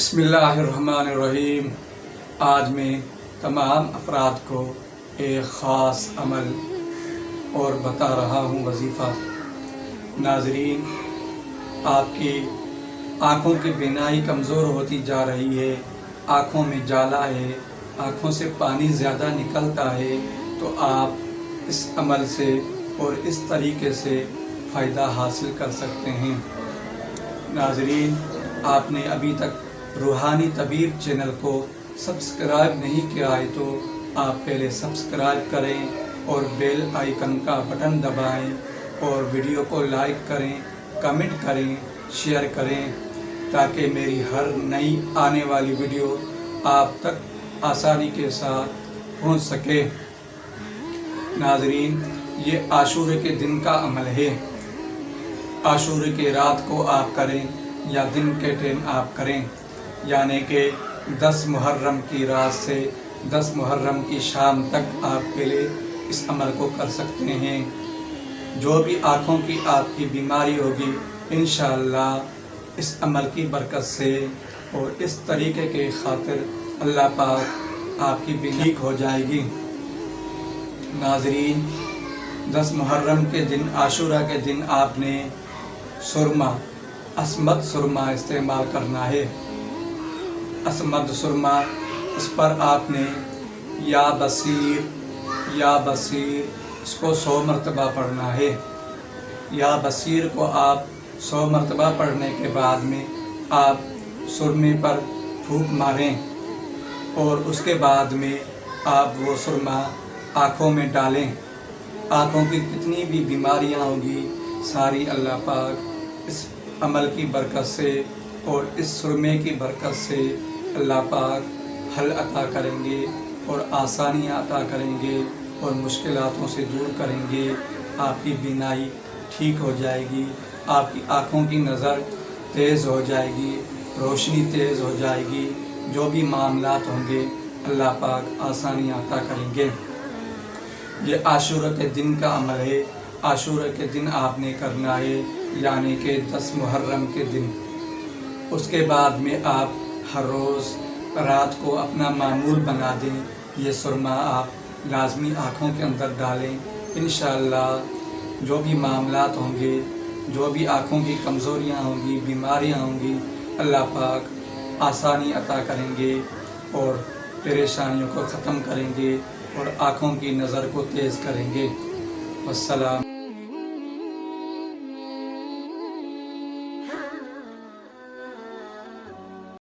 بسم اللہ الرحمن الرحیم۔ آج میں تمام افراد کو ایک خاص عمل اور بتا رہا ہوں وظیفہ۔ ناظرین، آپ کی آنکھوں کی بینائی کمزور ہوتی جا رہی ہے، آنکھوں میں جالا ہے، آنکھوں سے پانی زیادہ نکلتا ہے، تو آپ اس عمل سے اور اس طریقے سے فائدہ حاصل کر سکتے ہیں۔ ناظرین، آپ نے ابھی تک روحانی طبیب چینل کو سبسکرائب نہیں کیا ہے تو آپ پہلے سبسکرائب کریں اور بیل آئیکن کا بٹن دبائیں اور ویڈیو کو لائک کریں، کمنٹ کریں، شیئر کریں تاکہ میری ہر نئی آنے والی ویڈیو آپ تک آسانی کے ساتھ پہنچ سکے۔ ناظرین، یہ عاشورے کے دن کا عمل ہے۔ عاشورے کے رات کو آپ کریں یا دن کے ٹائم آپ کریں، یعنی کہ 10 محرم کی رات سے 10 محرم کی شام تک آپ پہلے اس عمل کو کر سکتے ہیں۔ جو بھی آنکھوں کی آپ کی بیماری ہوگی، انشاءاللہ اس عمل کی برکت سے اور اس طریقے کے خاطر اللہ پاک آپ کی بیماری ٹھیک ہو جائے گی۔ ناظرین، 10 محرم کے دن، عاشورہ کے دن آپ نے سرما، اسمد سرما استعمال کرنا ہے۔ اسمد سرما، اس پر آپ نے یا بصیر اس کو 100 مرتبہ پڑھنا ہے۔ یا بصیر کو آپ 100 مرتبہ پڑھنے کے بعد میں آپ سرمے پر پھونک ماریں اور اس کے بعد میں آپ وہ سرما آنکھوں میں ڈالیں۔ آنکھوں کی کتنی بھی بیماریاں ہوں گی، ساری اللہ پاک اس عمل کی برکت سے اور اس سرمے کی برکت سے اللہ پاک حل عطا کریں گے اور آسانیاں عطا کریں گے اور مشکلاتوں سے دور کریں گے۔ آپ کی بینائی ٹھیک ہو جائے گی، آپ کی آنکھوں کی نظر تیز ہو جائے گی، روشنی تیز ہو جائے گی۔ جو بھی معاملات ہوں گے اللہ پاک آسانیاں عطا کریں گے۔ یہ عاشورہ کے دن کا عمل ہے۔ عاشورہ کے دن آپ نے کرنا ہے، یعنی کہ 10 محرم کے دن۔ اس کے بعد میں آپ ہر روز رات کو اپنا معمول بنا دیں، یہ سرما آپ لازمی آنکھوں کے اندر ڈالیں۔ انشاءاللہ جو بھی معاملات ہوں گے، جو بھی آنکھوں کی کمزوریاں ہوں گی، بیماریاں ہوں گی، اللہ پاک آسانی عطا کریں گے اور پریشانیوں کو ختم کریں گے اور آنکھوں کی نظر کو تیز کریں گے۔ والسلام۔